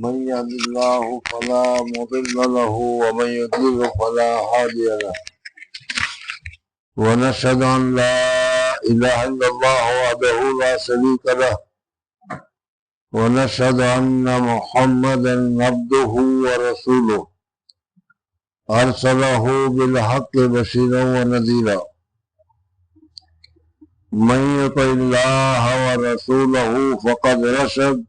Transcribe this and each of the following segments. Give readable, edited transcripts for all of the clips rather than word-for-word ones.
من يهد الله فلا مضل له ومن يضلل فلا هادي له ونشهد أن لا إله إلا الله وحده لا شريك له ونشهد أن محمدا عبده ورسوله أرسله بالحق بشيرا ونذيرا من يطع الله ورسوله فقد رشد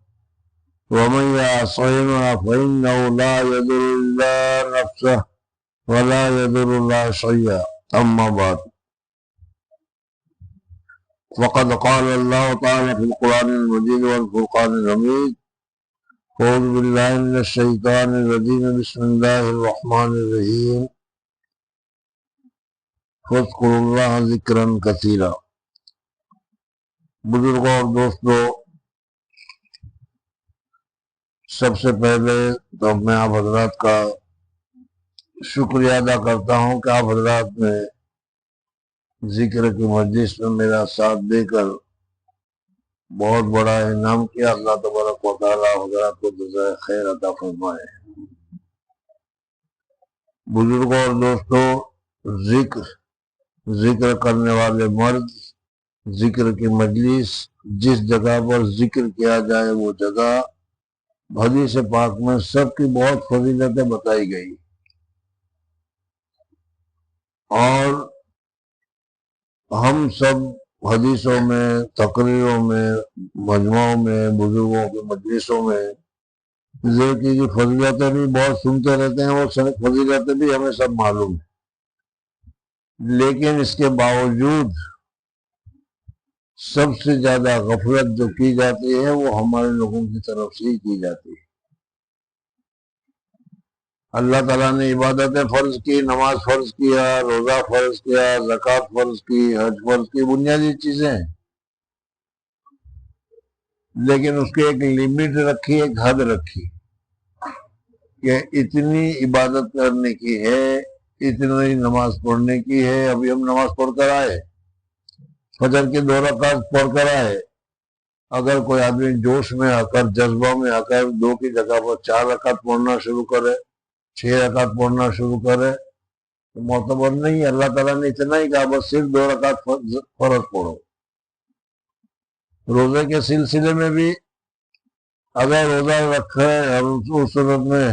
ومن يعصهما فإنه لا يضر إلا نفسه ولا يضر الله شيئا أما بعد فقد قال الله تعالى في القرآن المجيد والفرقان الحميد أعوذ بالله من الشيطان الرجيم بسم الله الرحمن الرحيم فاذكروا الله ذكرا كثيرا. بزرگوں اور دوستوں، سب سے پہلے تو میں آپ حضرات کا شکریہ ادا کرتا ہوں کہ آپ حضرات نے ذکر کی مجلس میں میرا ساتھ دے کر بہت بڑا انعام کیا. اللہ تبارک و تعالیٰ حضرات کو جزائے خیر عطا فرمائے. بزرگوں اور دوستوں، ذکر کرنے والے مرد، ذکر کی مجلس، جس جگہ پر ذکر کیا جائے وہ جگہ حدیث پاک میں سب کی بہت فضیلتیں بتائی گئی، اور ہم سب حدیثوں میں، تقریروں میں، مجمعوں میں، بزرگوں کی مجلسوں میں ذکر کی فضیلتیں بھی بہت سنتے رہتے ہیں. وہ فضیلتیں بھی ہمیں سب معلوم ہیں، لیکن اس کے باوجود سب سے زیادہ غفلت جو کی جاتی ہے وہ ہمارے لوگوں کی طرف سے ہی کی جاتی ہے. اللہ تعالیٰ نے عبادتیں فرض کی، نماز فرض کیا، روزہ فرض کیا، زکوٰۃ فرض کی، حج فرض کی، بنیادی چیزیں ہیں، لیکن اس کی ایک لمٹ رکھی، ایک حد رکھی کہ اتنی عبادت کرنے کی ہے، اتنی نماز پڑھنے کی ہے. ابھی ہم نماز پڑھ کر آئے، فجر کی 2 رکعت پڑھ کر آئے. اگر کوئی آدمی جوش میں آ کر، جذبہ میں آ کر 2 کی جگہ پر 4 رکعت پڑھنا شروع کرے، 6 رکعت پڑھنا شروع کرے تو معتبر نہیں. اللہ تعالیٰ نے اتنا ہی کہا بس صرف 2 رکعت فرض پڑھو. روزے کے سلسلے میں بھی اگر روزہ رکھے اور اس صورت میں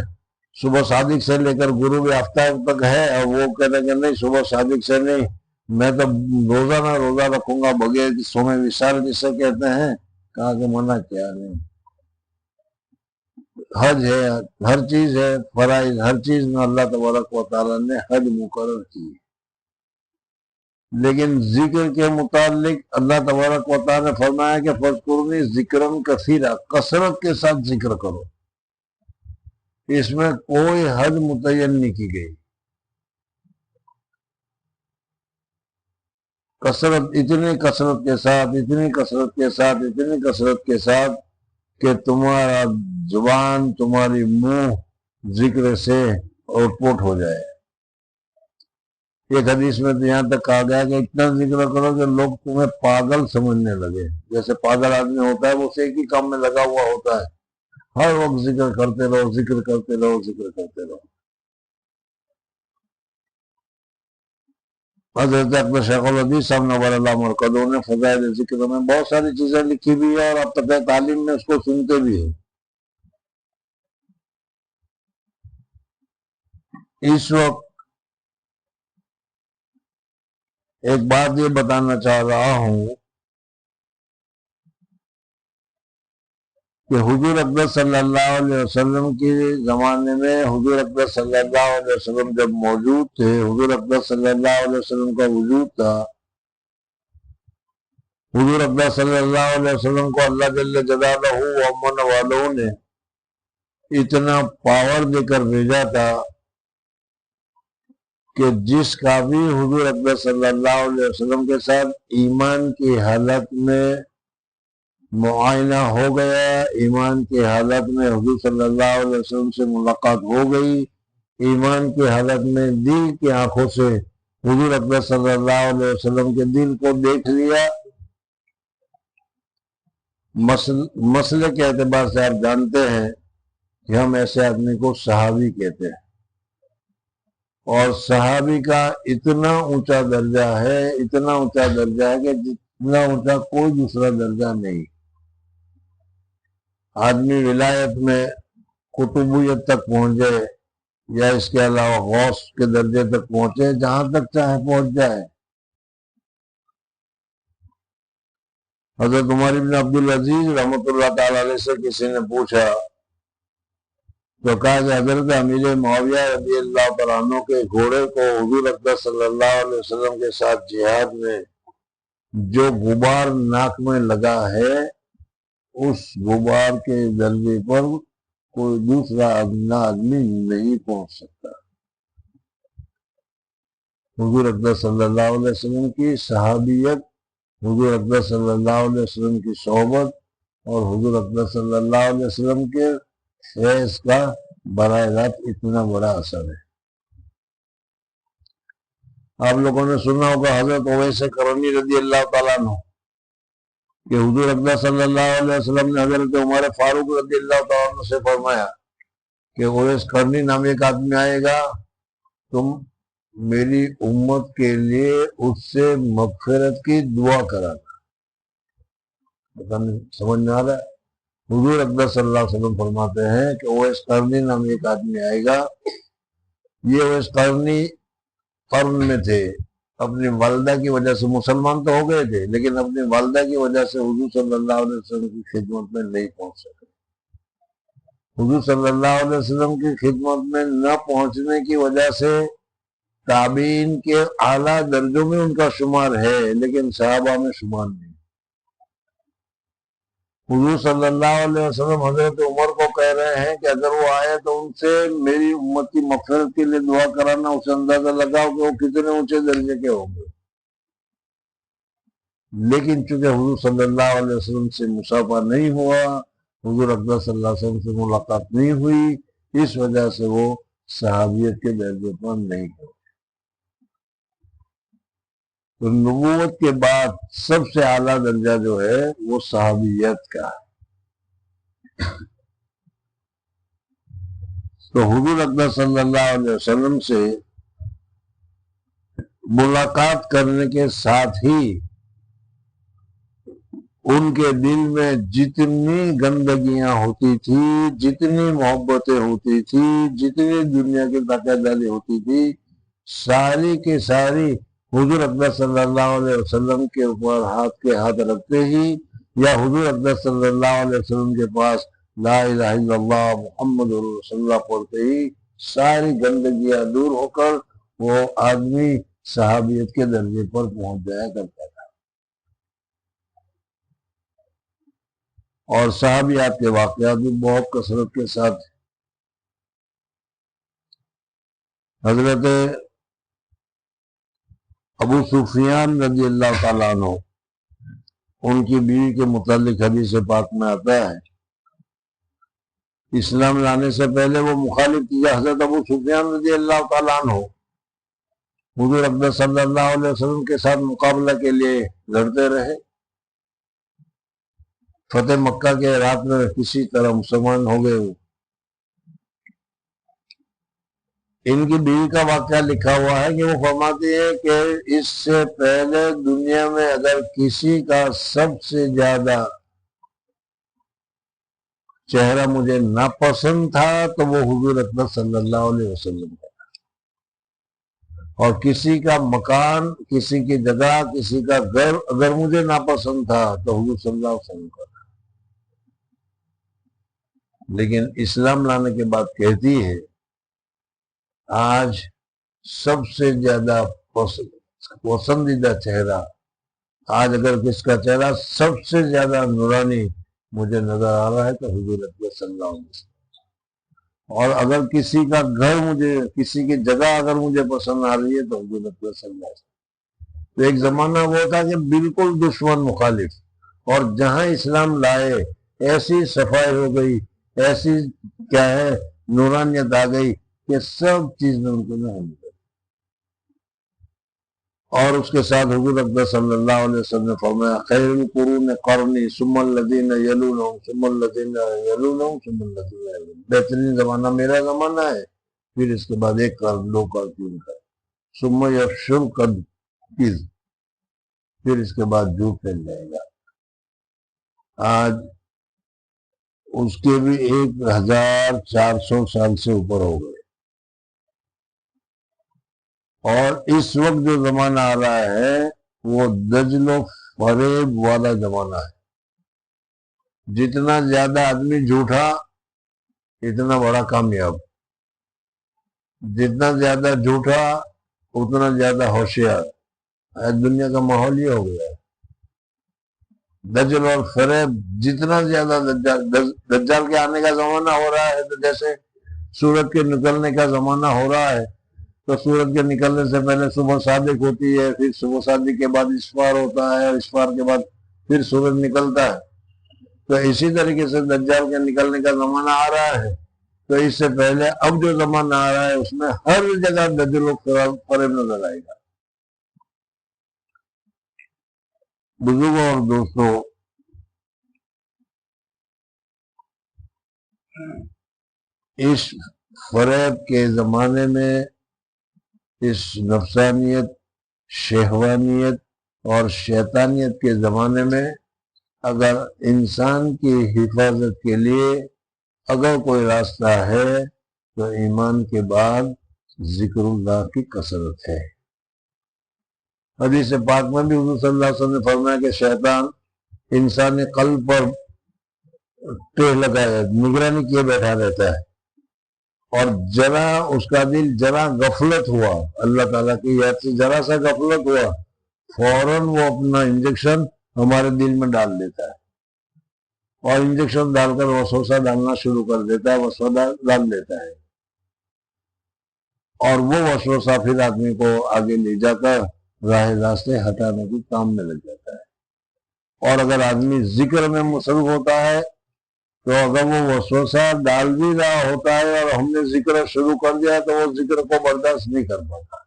صبح صادق سے لے کر غروب آفتاب تک ہے، اور وہ کہتے کہ نہیں صبح صادق سے نہیں، میں تو روزہ رکھوں گا بغیر سومے وشال جسے کہتے ہیں، کہا کہ منع کیا نہیں. حج ہے، ہر چیز ہے، فرائض، ہر چیز میں اللہ تبارک و تعالیٰ نے حد مقرر کی. لیکن ذکر کے متعلق اللہ تبارک و تعالیٰ نے فرمایا کہ فَاذْكُرُونِي ذِكْرًا كَثِيرًا، کثرت کے ساتھ ذکر کرو. اس میں کوئی حد متعین نہیں کی گئی. کثرت، اتنی کثرت کے ساتھ، اتنی کثرت کے ساتھ، اتنی کثرت کے ساتھ کہ تمہارا زبان، تمہاری منہ ذکر سے اوٹ ہو جائے. ایک حدیث میں تو یہاں تک کہا گیا کہ اتنا ذکر کرو کہ لوگ تمہیں پاگل سمجھنے لگے. جیسے پاگل آدمی ہوتا ہے وہ ایک ہی کام میں لگا ہوا ہوتا ہے، ہر وقت ذکر کرتے رہو، ذکر کرتے رہو، ذکر کرتے رہو. حضرت اکبر شیخ الحدیث صاحب نور اللہ مرکزوں نے فضائل ذکر میں بہت ساری چیزیں لکھی بھی ہے، اور اب تک تعلیم میں اس کو سنتے بھی ہیں. اس وقت ایک بات یہ بتانا چاہ رہا ہوں کہ حضور اکبر صلی اللہ علیہ وسلم کے زمانے میں، حضور اکبر صلی اللہ علیہ وسلم جب موجود تھے، حضور اکبر صلی اللہ علیہ وسلم کا وجود تھا. حضور اکبر صلی اللہ علیہ وسلم کو اللہ جل جلالہ و امن والوں نے اتنا پاور دے کر بھیجا تھا کہ جس کا بھی حضور اکبر صلی اللہ علیہ وسلم کے ساتھ ایمان کی حالت میں معائنہ ہو گیا، ایمان کی حالت میں حضور صلی اللہ علیہ وسلم سے ملاقات ہو گئی، ایمان کی حالت میں دل کی آنکھوں سے حضور اکبر صلی اللہ علیہ وسلم کے دل کو دیکھ لیا. مسئلے کے اعتبار سے آپ جانتے ہیں کہ ہم ایسے آدمی کو صحابی کہتے ہیں، اور صحابی کا اتنا اونچا درجہ ہے، اتنا اونچا درجہ ہے کہ جتنا اونچا کوئی دوسرا درجہ نہیں۔ آدمی ولایت میں قطبیت تک پہنچ جائے یا اس کے علاوہ غوث کے درجے تک پہنچے، جہاں تک چاہے پہنچ جائے۔ حضرت عمر بن عبدالعزیز رحمۃ اللہ تعالی علیہ سے کسی نے پوچھا تو کہا کہ حضرت امیر معاویہ رضی اللہ تعالیٰ عنہ کے گھوڑے کو حضور اقدس صلی اللہ علیہ وسلم کے ساتھ جہاد میں جو غبار ناک میں لگا ہے، اس غبار کے درجے پر کوئی دوسرا آدمی نہیں پہنچ سکتا۔ حضور اقدس صلی اللہ علیہ وسلم کی صحابیت، حضور اقدس صلی اللہ علیہ وسلم کی صحبت اور حضور اقدس صلی اللہ علیہ وسلم کے فیض کا براہ راست اتنا بڑا اثر ہے۔ آپ لوگوں نے سنا ہوگا حضرت اویس کرنی رضی اللہ تعالیٰ عنہ کہ حضور اقدس صلی اللہ علیہ وسلم نے حضرت عمر فاروق رضی اللہ تعالیٰ عنہ سے فرمایا کہ اویس کرنی نام ایک آدمی آئے گا، تم میری امت کے لیے اس سے مغفرت کی دعا کرانا۔ پتہ نہیں سمجھ میں آ رہا ہے؟ حضور اقدس صلی اللہ علیہ وسلم فرماتے ہیں کہ اویس قرنی نام ایک آدمی آئے گا، یہ اویس قرنی قرن میں تھے، اپنی والدہ کی وجہ سے مسلمان تو ہو گئے تھے، لیکن اپنی والدہ کی وجہ سے حضور صلی اللہ علیہ وسلم کی خدمت میں نہیں پہنچ سکے۔ حضور صلی اللہ علیہ وسلم کی خدمت میں نہ پہنچنے کی وجہ سے تابعین کے اعلیٰ درجوں میں ان کا شمار ہے، لیکن صحابہ میں شمار نہیں۔ حضور صلی اللہ علیہ وسلم حضرت عمر کو کہہ رہے ہیں کہ اگر وہ آئے تو ان سے میری امت کی مغفرت کے لیے دعا کرانا، اسے اندازہ لگاؤ کہ وہ کتنے اونچے درجے کے ہوں گے۔ لیکن چونکہ حضور صلی اللہ علیہ وسلم سے مصافحہ نہیں ہوا، حضور اقدس صلی اللہ علیہ وسلم سے ملاقات نہیں ہوئی، اس وجہ سے وہ صحابیت کے درجے پر نہیں ہوئے۔ تو نبوت کے بعد سب سے اعلیٰ درجہ جو ہے وہ صحابیت کا ہے۔ تو حضور اقدس صلی اللہ علیہ وسلم سے ملاقات کرنے کے ساتھ ہی ان کے دل میں جتنی گندگیاں ہوتی تھی، جتنی محبتیں ہوتی تھی، جتنی دنیا کی تقاضائی ہوتی تھی، ساری کی ساری حضور اقدس صلی اللہ علیہ وسلم کے اوپر ہاتھ رکھتے ہی یا حضور اقدس صلی اللہ علیہ وسلم کے پاس لا الہ الا اللہ محمد رسول اللہ پڑھتے ہی ساری گندگیاں دور ہو کر وہ آدمی صحابیت کے درجے پر پہنچ جایا کرتا تھا۔ اور صحابیات کے واقعات بھی بہت کثرت کے ساتھ۔ حضرت ابو سفیان رضی اللہ تعالیٰ عنہ، ان کی بیوی کے متعلق حدیث پاک میں آتا ہے، اسلام لانے سے پہلے وہ مخالف تھی۔ حضرت ابو سفیان رضی اللہ تعالیٰ عنہ حضور اقدس صلی اللہ علیہ وسلم کے ساتھ مقابلہ کے لیے لڑتے رہے، فتح مکہ کے رات میں کسی طرح مسلمان ہو گئے۔ ان کی بیوی کا واقعہ لکھا ہوا ہے کہ وہ فرماتی ہے کہ اس سے پہلے دنیا میں اگر کسی کا سب سے زیادہ چہرہ مجھے ناپسند تھا تو وہ حضور اقدس صلی اللہ علیہ وسلم کا، اور کسی کا مکان، کسی کی جگہ، کسی کا گھر اگر مجھے ناپسند تھا تو حضور صلی اللہ علیہ وسلم کا۔ لیکن اسلام لانے کے بعد کہتی ہے آج سب سے زیادہ پسندیدہ چہرہ، آج اگر کس کا چہرہ سب سے زیادہ نورانی مجھے نظر آ رہا ہے تو حضور اقدس صلی اللہ علیہ وسلم، اور اگر کسی کا گھر مجھے، کسی کی جگہ اگر مجھے پسند آ رہی ہے تو حضور اقدس صلی اللہ علیہ وسلم۔ تو ایک زمانہ وہ تھا کہ بالکل دشمن مخالف، اور جہاں اسلام لائے ایسی صفائی ہو گئی، ایسی کیا ہے نورانیت آ گئی کہ سب چیز میں ان کو نہ ہو گئی۔ اور اس کے ساتھ حضور اقدس صلی اللہ علیہ وسلم نے فرمایا خیر القرون قرنی ثم الذین یلونہم ثم الذین یلونہم ثم الذین یلونہم، بہترین زمانہ میرا زمانہ ہے، پھر اس کے بعد ایک قرن، دو قرن، تین قرن، ثم یفشل قدیز، پھر اس کے بعد جھوٹ پھیل جائے گا۔ آج اس کے بھی 1400 سال سے اوپر ہو گئے، اور اس وقت جو زمانہ آ رہا ہے وہ دجل و فریب والا زمانہ ہے۔ جتنا زیادہ آدمی جھوٹا اتنا بڑا کامیاب، جتنا زیادہ جھوٹا اتنا زیادہ ہوشیار۔ دنیا کا ماحول یہ ہو گیا ہے، دجل اور فریب جتنا زیادہ، دجال کے آنے کا زمانہ ہو رہا ہے، تو جیسے سورج کے نکلنے کا زمانہ ہو رہا ہے، تو سورج کے نکلنے سے پہلے صبح صادق ہوتی ہے، پھر صبح صادق کے بعد اسفار ہوتا ہے، اور اسفار کے بعد پھر سورج نکلتا ہے۔ تو اسی طریقے سے دجال کے نکلنے کا زمانہ آ رہا ہے، تو اس سے پہلے اب جو زمانہ آ رہا ہے اس میں ہر جگہ دجل و فریب نظر آئے گا۔ بزرگوں اور دوستوں، اس فریب کے زمانے میں، اس نفسانیت، شہوانیت اور شیطانیت کے زمانے میں، اگر انسان کی حفاظت کے لیے اگر کوئی راستہ ہے تو ایمان کے بعد ذکر اللہ کی کثرت ہے۔ حدیث پاک میں بھی حضور صلی اللہ علیہ وسلم نے فرمایا کہ شیطان انسانی قلب پر ٹیہ لگائے، نگرانی کیے بیٹھا رہتا ہے، اور ذرا اس کا دل ذرا غفلت ہوا، اللہ تعالیٰ کی یاد سے ذرا سا غفلت ہوا، فوراً وہ اپنا انجیکشن ہمارے دل میں ڈال دیتا ہے، اور انجیکشن ڈال کر وسوسہ ڈالنا شروع کر دیتا ہے، وسوسہ ڈال دیتا ہے، اور وہ وسوسہ پھر آدمی کو آگے لے جا کر راہ راستے ہٹانے کے کام میں لگ جاتا ہے۔ اور اگر آدمی ذکر میں مصروف ہوتا ہے تو اگر وہ وسوسہ ڈال بھی رہا ہوتا ہے اور ہم نے ذکر شروع کر دیا تو وہ ذکر کو برداشت نہیں کر پاتا،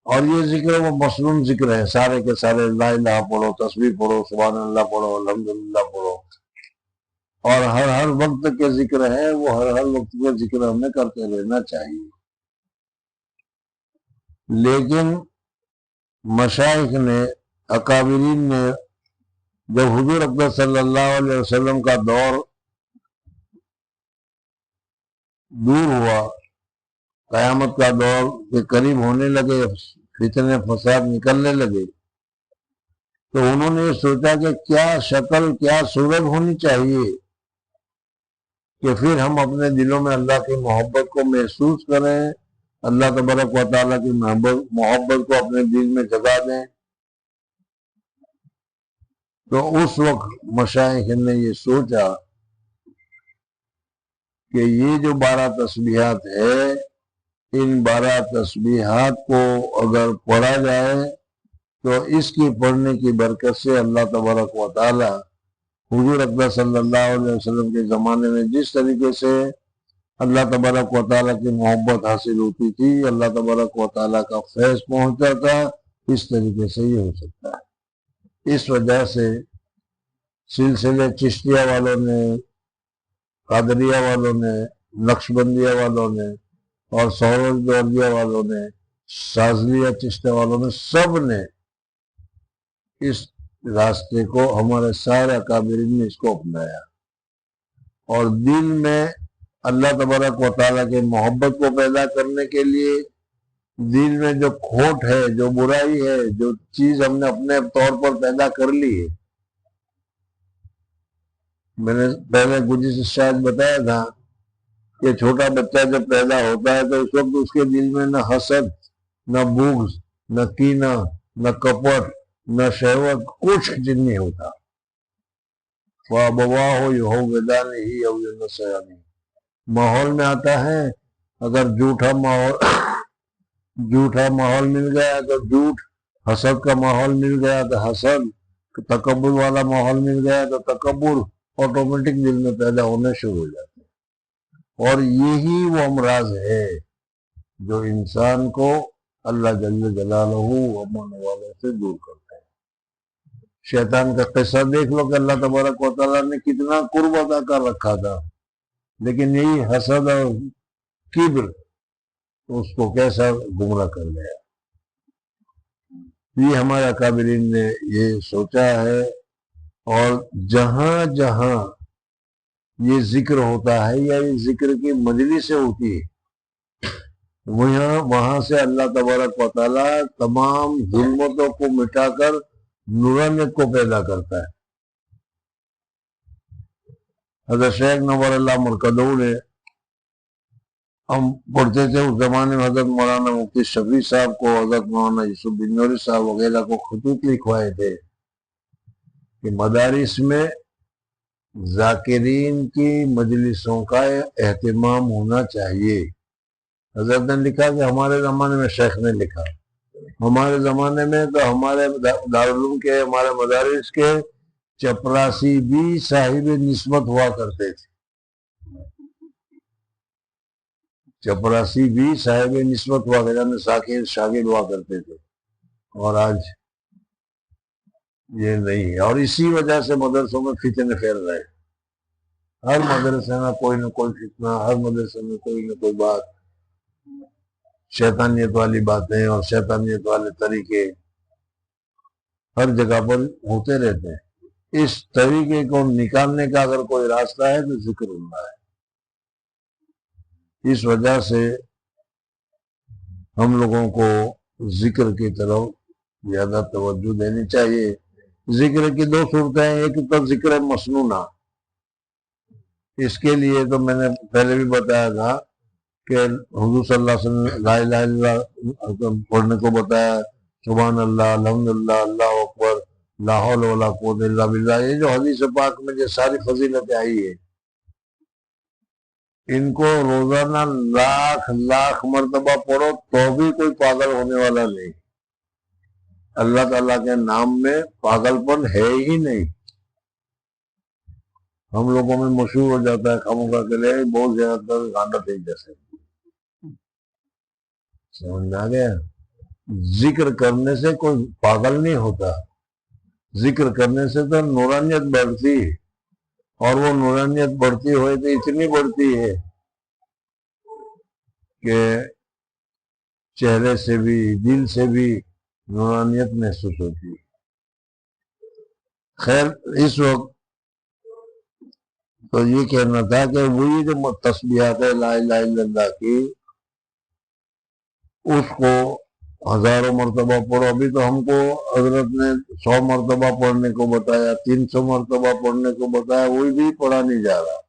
اور یہ ذکر وہ مصنون ذکر ہے، سارے کے سارے لا الہ پڑھو، تسبیح پڑھو، سبحان اللہ پڑھو، الحمدللہ پڑھو، اور ہر وقت کے ذکر ہے، وہ ہر وقت کے ذکر ہمیں کرتے رہنا چاہیے۔ لیکن مشائخ نے، اکابرین نے، جب حضور اقدس صلی اللہ علیہ وسلم کا دور دور ہوا، قیامت کا دور کے قریب ہونے لگے، فتنے فساد نکلنے لگے، تو انہوں نے یہ سوچا کہ کیا شکل، کیا صورت ہونی چاہیے کہ پھر ہم اپنے دلوں میں اللہ کی محبت کو محسوس کریں، اللہ تبارک و تعالیٰ کی محبت کو اپنے دل میں جگا دیں۔ تو اس وقت مشائخ نے یہ سوچا کہ یہ جو 12 تسبیحات ہے، ان 12 تسبیحات کو اگر پڑھا جائے تو اس کی پڑھنے کی برکت سے اللہ تبارک و تعالیٰ حضور اقدس صلی اللہ علیہ وسلم کے زمانے میں جس طریقے سے اللہ تبارک و تعالیٰ کی محبت حاصل ہوتی تھی، اللہ تبارک و تعالیٰ کا فیض پہنچتا تھا، اس طریقے سے یہ ہو سکتا ہے۔ اس وجہ سے سلسلے چشتیہ والوں نے، قادریہ والوں نے، نقشبندیہ والوں نے، اور سورج دورجیہ والوں نے، شاذلیہ چشتیہ والوں نے، سب نے اس راستے کو، ہمارے سارے اکابرین نے اس کو اپنایا، اور دل میں اللہ تبارک و تعالیٰ کے محبت کو پیدا کرنے کے لیے، دل میں جو کھوٹ ہے، جو برائی ہے، جو چیز ہم نے اپنے طور پر پیدا کر لی ہے، میں نے پہلے کچھ شاید بتایا تھا کہ چھوٹا بچہ جب پیدا ہوتا ہے تو اس وقت اس کے دل میں نہ حسد، نہ بغض، نہ کینہ، نہ کپٹ، نہ شہوت، کچھ نہیں ہوتا۔ فَأَبَوَاهُ يُهَوِّدَانِهِ أَوْ يُنَصِّرَانِهِ، ماحول میں آتا ہے، اگر جھوٹا ماحول مل گیا تو جھوٹ، حسد کا ماحول مل گیا تو حسد، تکبر والا ماحول مل گیا تو تکبر آٹومیٹک دل میں پیدا ہونے شروع ہو جاتے ہیں۔ اور یہی وہ امراض ہے جو انسان کو اللہ جل جلالہ امن والے سے دور کرتا ہے۔ شیطان کا قصہ دیکھ لو کہ اللہ تبارک و تعالیٰ نے کتنا قرب عطا کر رکھا تھا، لیکن یہی حسد اور کبر اس کو کیسا گمراہ کر گیا۔ یہ ہمارے اکابرین نے یہ سوچا ہے، اور جہاں جہاں یہ ذکر ہوتا ہے یا یہ ذکر کی مجلس ہوتی ہے، وہاں سے اللہ تبارک و تعالیٰ تمام ظلمتوں کو مٹا کر نورانیت کو پیدا کرتا ہے۔ حضرت شیخ نور اللہ مرکزو نے، ہم پڑھتے تھے اس زمانے میں، حضرت مولانا مفتی شفیع صاحب کو، حضرت مولانا یوسف بنوری صاحب وغیرہ کو خطوط لکھوائے تھے کہ مدارس میں ذاکرین کی مجلسوں کا اہتمام ہونا چاہیے۔ حضرت نے لکھا کہ ہمارے زمانے میں، شیخ نے لکھا، ہمارے زمانے میں تو ہمارے دارالعلوم کے، ہمارے مدارس کے چپراسی بھی صاحب نسبت ہوا کرتے تھے، چپراسی بھی صاحب نسبت ہوا کرتے تھے، شاگرد ہوا کرتے تھے، اور آج یہ نہیں ہے۔ اور اسی وجہ سے مدرسوں میں فتنے پھیل رہے، ہر مدرسے میں کوئی نہ کوئی فتنہ، ہر مدرسے میں کوئی نہ کوئی بات، شیطانیت والی باتیں اور شیطانیت والے طریقے ہر جگہ پر ہوتے رہتے ہیں۔ اس طریقے کو نکالنے کا اگر کوئی راستہ ہے تو ذکر اللہ ہے۔ اس وجہ سے ہم لوگوں کو ذکر کی طرف زیادہ توجہ دینی چاہیے۔ ذکر کی دو صورتیں ہیں، ایک تو ذکر مسنونہ، اس کے لیے تو میں نے پہلے بھی بتایا تھا کہ حضور صلی اللہ علیہ وسلم لا الہ الا اللہ پڑھنے کو بتایا، سبحان اللہ، الحمدللہ، اللہ اکبر، لا حول ولا قوت الا باللہ، یہ جو حدیث پاک میں جو ساری فضیلتیں آئی ہے، ان کو روزانہ لاکھ مرتبہ پڑھو تو بھی کوئی پاگل ہونے والا نہیں۔ اللہ تعالیٰ کے نام میں پاگل پن ہے ہی نہیں۔ ہم لوگوں میں مشہور ہو جاتا ہے خاموخواہ کے لیے بہت زیادہ گانڈا تھے جیسے، سمجھ آ گیا؟ ذکر کرنے سے کوئی پاگل نہیں ہوتا، ذکر کرنے سے تو نورانیت بڑھتی، اور وہ نورانیت بڑھتی ہوئے تو اتنی بڑھتی ہے کہ چہرے سے بھی، دل سے بھی نورانیت محسوس ہوتی ہے۔ خیر، اس وقت تو یہ کہنا تھا کہ وہی جو تسبیحات ہے لا الہ الا اللہ کی، اس کو ہزاروں مرتبہ پڑھو۔ ابھی تو ہم کو حضرت نے 100 مرتبہ پڑھنے کو بتایا، 300 مرتبہ پڑھنے کو بتایا، وہی بھی پڑھا نہیں جا رہا۔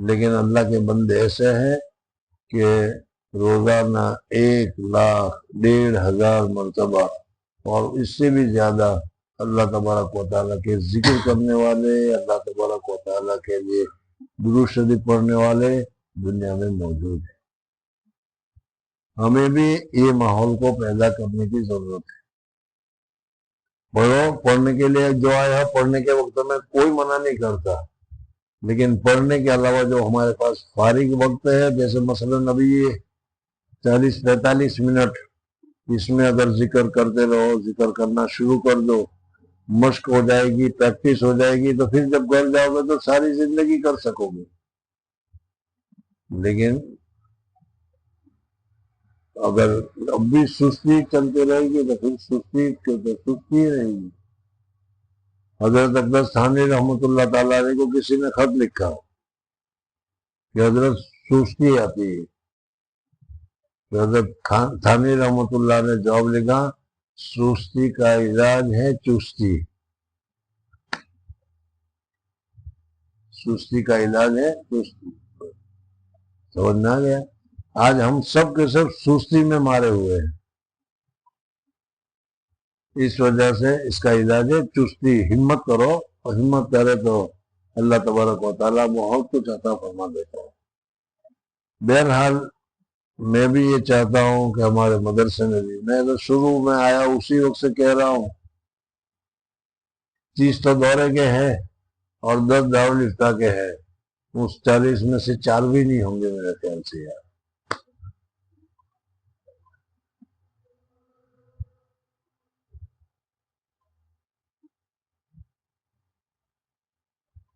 لیکن اللہ کے بندے ایسے ہیں کہ روزانہ 1,00,000 مرتبہ اور اس سے بھی زیادہ اللہ تبارک و تعالیٰ کے ذکر کرنے والے، اللہ تبارک و تعالیٰ کے لیے درود شریف پڑھنے والے دنیا میں موجود ہیں۔ ہمیں بھی یہ ماحول کو پیدا کرنے کی ضرورت ہے۔ پڑھو، پڑھنے کے لیے جو آیا ہے، پڑھنے کے وقت میں کوئی منع نہیں کرتا، لیکن پڑھنے کے علاوہ جو ہمارے پاس فارغ وقت ہے، جیسے مثلاً ابھی یہ 40-45 منٹ، اس میں اگر ذکر کرتے رہو، ذکر کرنا شروع کر دو، مشق ہو جائے گی، پریکٹس ہو جائے گی، تو پھر جب گھر جاؤ گے تو ساری زندگی کر سکو گے۔ لیکن اگر اب بھی سستی چلتے رہے گی تو پھر سستی رہے گی۔ حضرت اقدس تھانوی رحمۃ اللہ تعالیٰ علیہ کو کسی نے خط لکھا کہ حضرت سستی آتی ہے، تو حضرت تھانوی رحمۃ اللہ نے جواب لکھا، سستی کا علاج ہے چستی، سستی کا علاج ہے چستی۔ سمجھ آ گیا؟ آج ہم سب کے سب سستی میں مارے ہوئے ہیں، اس وجہ سے اس کا علاج ہے چستی۔ ہمت کرو، اور ہمت کرے تو اللہ تبارک و تعالیٰ بہت کچھ عطا فرما دیتا ہے۔ بہرحال میں بھی یہ چاہتا ہوں کہ ہمارے مدرسے میں بھی، میں تو شروع میں آیا اسی وقت سے کہہ رہا ہوں، 30 تو دورے کے ہیں اور 10 دارالفتہ کے ہیں، اس 40 میں سے 4 بھی نہیں ہوں گے میرے خیال سے یار۔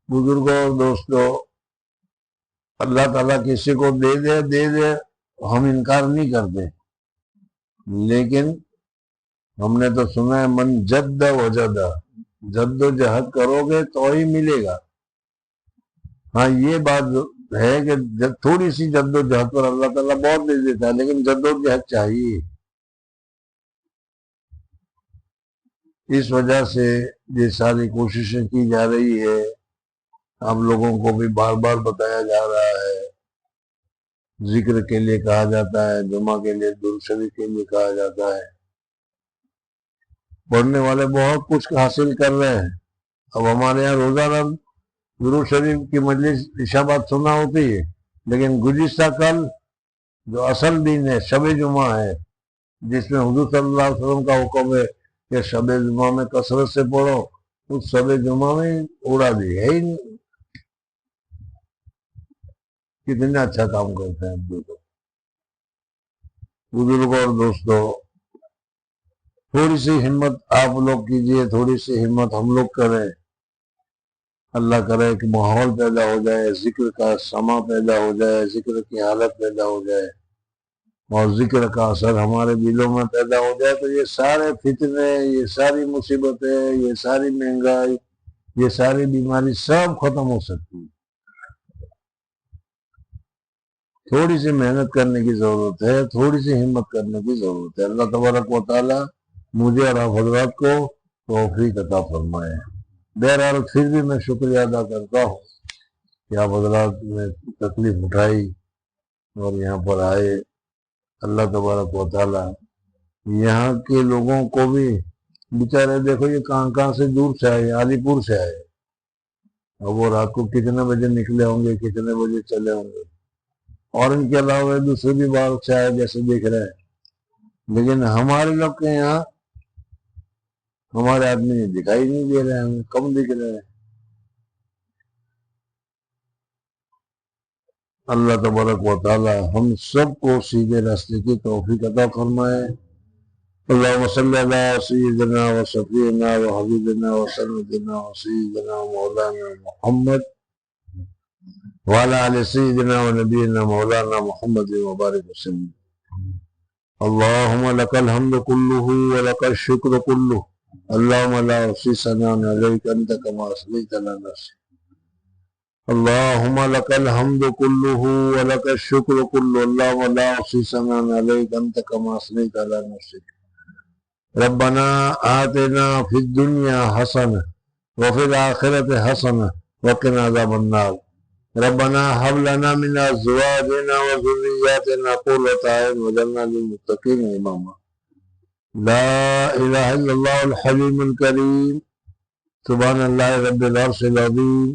بزرگوں اور دوستوں، اللہ تعالیٰ کسی کو دے دے ہم انکار نہیں کرتے، لیکن ہم نے تو سنا ہے من جد وجد، جد و جہد کرو گے تو ہی ملے گا۔ ہاں یہ بات ہے کہ تھوڑی سی جد و جہد پر اللہ تعالیٰ بہت دے دیتا ہے، لیکن جد و جہد چاہیے۔ اس وجہ سے یہ ساری کوششیں کی جا رہی ہے، آپ لوگوں کو بھی بار بار بتایا جا رہا ہے، ذکر کے لیے کہا جاتا ہے، جمعہ کے لیے، درود شریف کے لیے کہا جاتا ہے۔ پڑھنے والے بہت کچھ حاصل کر رہے ہیں۔ اب ہمارے یہاں روزانہ درود شریف کی مجلس عشاء بعد سنا ہوتی ہے، لیکن گزشتہ کل جو اصل دن ہے شب جمعہ ہے، جس میں حضور صلی اللہ علیہ وسلم کا حکم ہے کہ شب جمعہ میں کثرت سے پڑھو، اس شب جمعہ میں اڑا دی ہے ہی نہیں۔ کتنا اچھا کام کرتے ہیں بزرگوں اور دوستوں، تھوڑی سی ہمت آپ لوگ کیجئے، تھوڑی سی ہمت ہم لوگ کریں، اللہ کرے کہ ماحول پیدا ہو جائے، ذکر کا سما پیدا ہو جائے، ذکر کی حالت پیدا ہو جائے، اور ذکر کا اثر ہمارے دلوں میں پیدا ہو جائے، تو یہ سارے فتنے، یہ ساری مصیبتیں، یہ ساری مہنگائی، یہ ساری بیماری سب ختم ہو سکتی ہے۔ تھوڑی سی محنت کرنے کی ضرورت ہے، تھوڑی سی ہمت کرنے کی ضرورت ہے۔ اللہ تبارک و تعالی مجھے اور آپ حضرات کو توفیق عطا فرمائے۔ بہرحال پھر بھی میں شکریہ ادا کرتا ہوں کہ آپ حضرات نے تکلیف اٹھائی اور یہاں پر آئے۔ اللہ تبارک و تعالی یہاں کے لوگوں کو بھی، بیچارے دیکھو یہ کہاں سے دور سے آئے، علی پور سے آئے، اور وہ رات کو کتنے بجے نکلے ہوں گے، کتنے بجے چلے ہوں گے، اور ان کے علاوہ دوسرے بھی بار سے آئے جیسے دیکھ رہے ہیں، لیکن ہمارے لوگ کے یہاں ہمارے آدمی دکھائی نہیں دے رہے ہیں، ہمیں کم دکھ رہے ہیں۔ اللہ تبارک و تعالی ہم سب کو سیدھے راستے کی توفیق عطا فرمائے۔ اللہم صلی علی سیدنا و شفیعنا و حبیبنا و سندنا و سیدنا و مولانا محمد وعلی آل سیدنا و نبینا مولانا محمد وبارک وسلم۔ اللہم لک الحمد کلہ و لک الشکر کلہ، اللہم لا احصی ثناء علیک انت کما اثنیت علی نفسک۔ اللہم لک الحمد کلہ و لک الشکر کلہ، اللہم لا احصی ثناء علیک انت کما اثنیت علی نفسک۔ ربنا آتنا فی الدنیا حسنہ وفی الآخرۃ حسنہ وقنا عذاب النار۔ ربنا هب لنا من ازواجنا وذرياتنا قرة اعين واجعلنا للمتقين اماما۔ لا الہ الا اللہ الحلیم الکریم، سبحان اللہ رب العرش العظیم،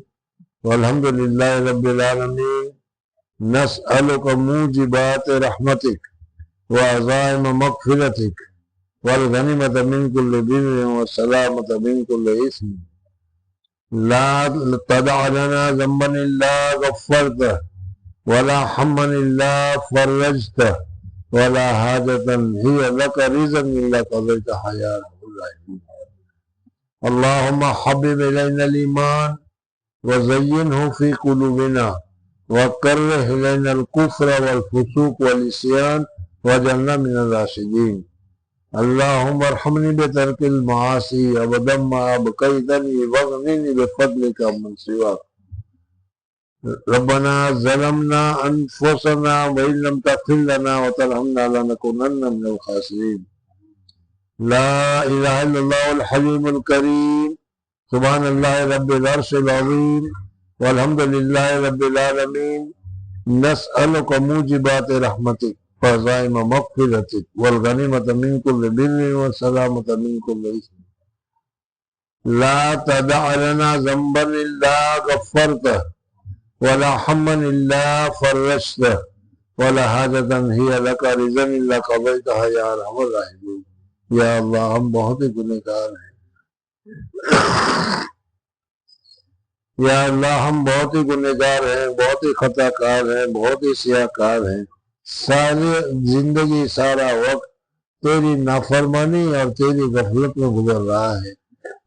والحمد للہ رب العالمین۔ نسألک موجبات رحمتک وعزائم مغفرتک والغنیمۃ من کل بر والسلامۃ من کل اثم۔ لا تدع لنا ذنبا الا غفرته ولا هما الا فرجته ولا حاجة هي لك رضا الا قضيتها يا رب العالمين۔ اللهم حبب الينا الايمان وزينه في قلوبنا وكره الينا الكفر والفسوق والعصيان واجعلنا من الراشدين۔ اللهم ارحمني بترك المعاصي ابدا ما ابقيتني واغنني بفضلك من سواك۔ ربنا ظلمنا انفسنا وان لم تغفر لنا وترحمنا لنكونن من الخاسرين۔ لا الہ الا اللہ الحلیم الکریم، سبحان اللہ رب العرش العظیم، والحمد للہ رب العالمین۔ نسألک موجبات رحمتک وعزائم مغفرتک والغنیمۃ من کل بر والسلامۃ من کل اثم۔ لا تدع لنا ذنبا الا غفرته ولا هما الا فرجته ولا حاجة هي لك رضا الا قضيتها يا ارحم الراحمين۔ یا اللہ ہم بہت ہی گنہگار ہیں، یا اللہ ہم بہت ہی گنہگار ہیں، بہت ہی خطا کار ہیں، بہت ہی سیاہ کار ہیں۔ ساری زندگی، سارا وقت تیری نافرمانی اور تیری غفلت میں گزر رہا ہے۔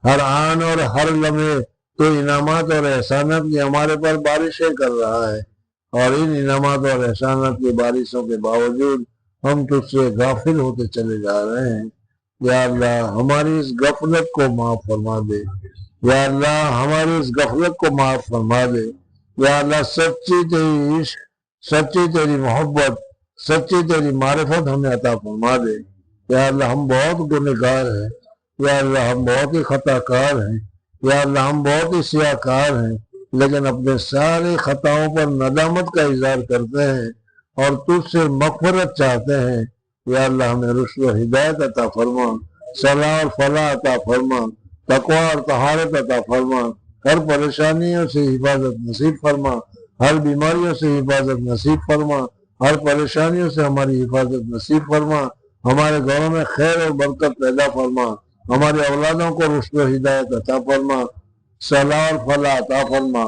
ہر آن اور ہر لمحے تو انعامات اور احسانات کی ہمارے پر بارشیں کر رہا ہے، اور ان انعامات اور احسانات کی بارشوں کے باوجود ہم تجھ سے غافل ہوتے چلے جا رہے ہیں۔ یا اللہ ہماری اس غفلت کو معاف فرما دے، یا اللہ ہماری اس غفلت کو معاف فرما دے، یا اللہ سچی تیری عشق، سچی تیری محبت، سچی تیری معرفت ہمیں عطا فرما دے۔ یا اللہ ہم بہت گنہگار ہیں، یا اللہ ہم بہت ہی خطا کار ہیں، یا اللہ ہم بہت ہی سیاہ کار ہیں، لیکن اپنے سارے خطاؤں پر ندامت کا اظہار کرتے ہیں اور تجھ سے مغفرت چاہتے ہیں۔ یا اللہ ہمیں رشد و ہدایت عطا فرما، صلاح اور فلاح عطا فرما، تقوی اور طہارت عطا فرما، ہر پریشانیوں سے حفاظت نصیب فرما، ہر بیماریوں سے حفاظت نصیب فرما، ہر پریشانیوں سے ہماری حفاظت نصیب فرما، ہمارے گھروں میں خیر اور برکت پیدا فرما، ہمارے اولادوں کو رشد و ہدایت عطا فرما، صلاح اور فلاح عطا فرما۔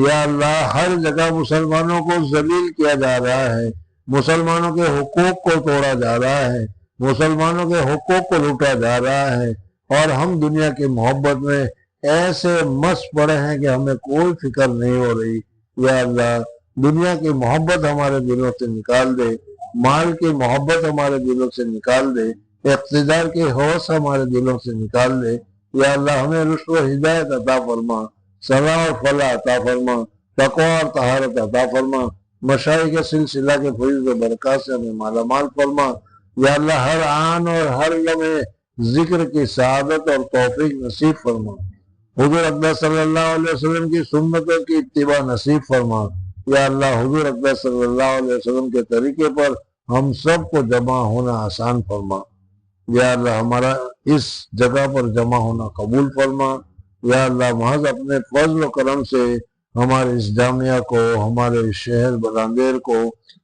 یا اللہ ہر جگہ مسلمانوں کو ذلیل کیا جا رہا ہے، مسلمانوں کے حقوق کو توڑا جا رہا ہے، مسلمانوں کے حقوق کو لوٹا جا رہا ہے، اور ہم دنیا کی محبت میں ایسے مست پڑے ہیں کہ ہمیں کوئی فکر نہیں ہو رہی۔ یا اللہ دنیا کی محبت ہمارے دلوں سے نکال دے، مال کی محبت ہمارے دلوں سے نکال دے، اقتدار کی ہوس ہمارے دلوں سے نکال دے۔ یا اللہ ہمیں رشد و ہدایت عطا فرما، صلاح اور فلاح عطا فرما، تقوی اور طہارت عطا فرما، مشائخ کے سلسلہ کے فیض و برکات سے ہمیں مالا مال فرما۔ یا اللہ ہر آن اور ہر لمحے ذکر کی سعادت اور توفیق نصیب فرما، حضور اقدس صلی اللہ علیہ وسلم کی سنتوں کی اتباع نصیب فرما۔ یا اللہ حضور اقدس صلی اللہ علیہ وسلم کے طریقے پر ہم سب کو جمع ہونا آسان فرما۔ یا اللہ ہمارا اس جگہ پر جمع ہونا قبول فرما۔ یا اللہ محض اپنے فضل و کرم سے ہمارے اس جامعہ کو، ہمارے اس شہر بلاندیر کو،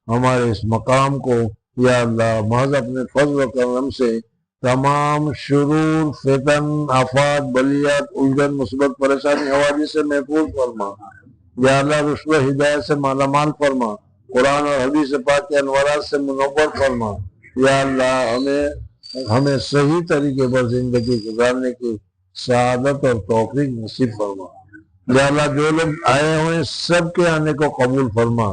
ہمارے اس مقام کو، یا اللہ محض اپنے فضل و کرم سے تمام شرور، فتن، آفات، بلیات، الجھن، مصیبت، پریشانی، حوادث سے محفوظ فرما۔ یا اللہ رشد و ہدایت سے مالا مال فرما، قرآن اور حدیث پاک کے انوارات سے منور فرما۔ یا اللہ ہمیں صحیح طریقے پر زندگی گزارنے کی سعادت اور توفیق نصیب فرما۔ یا اللہ جو لوگ آئے ہوئے سب کے آنے کو قبول فرما۔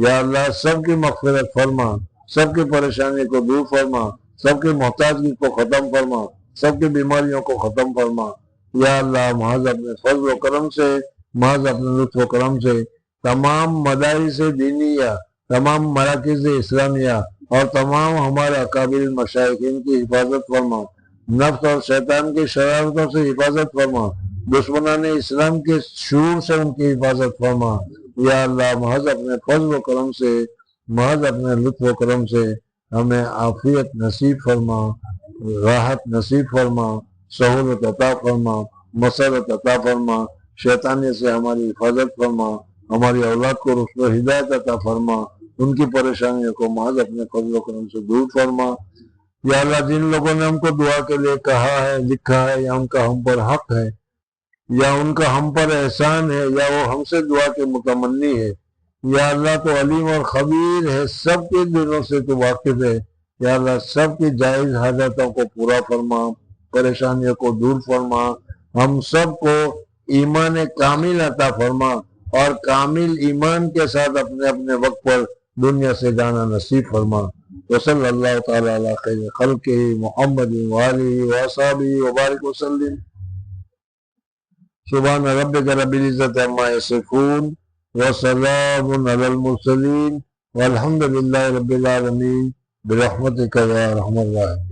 یا اللہ سب کی مغفرت فرما، سب کی پریشانی کو دور فرما، سب کی محتاجگی کو ختم فرما، سب کی بیماریوں کو ختم فرما۔ یا اللہ محض اپنے فضل و کرم سے، محض اپنے لطف و کرم سے تمام مدارس دینیہ، تمام مراکز اسلامیہ اور تمام ہمارے اکابر مشائخین کی حفاظت فرما، نفس اور شیطان کی شرارتوں سے حفاظت فرما، دشمنان اسلام کے شرور سے ان کی حفاظت فرما۔ یا اللہ محض اپنے فضل و کرم سے، محض اپنے لطف و کرم سے ہمیں عافیت نصیب فرما، راحت نصیب فرما، سہولت عطا فرما، مسرت عطا فرما، شیطانی سے ہماری حفاظت فرما، ہماری اولاد کو رشد و ہدایت عطا فرما، ان کی پریشانیوں کو محض اپنے فضل و کرم سے دور فرما۔ یا اللہ جن لوگوں نے ہم کو دعا کے لیے کہا ہے، لکھا ہے، یا ان کا ہم پر حق ہے، یا ان کا ہم پر احسان ہے، یا وہ ہم سے دعا کے متمنی ہے، یا اللہ تو علیم اور خبیر ہے، سب کے دلوں سے تو واقف ہے۔ یا اللہ سب کی جائز حاجتوں کو پورا فرما، پریشانیوں کو دور فرما، ہم سب کو ایمان کامل عطا فرما، اور کامل ایمان کے ساتھ اپنے اپنے وقت پر دنیا سے جانا نصیب فرما۔ وصلی اللہ تعالی علی خیر خلقہ محمد وآلہ وصحبہ وبارک وسلم۔ سبحان ربک رب العزت عما یصفون وسلام علی المرسلین والحمد للہ رب العالمین برحمتک یا ارحم الراحمین۔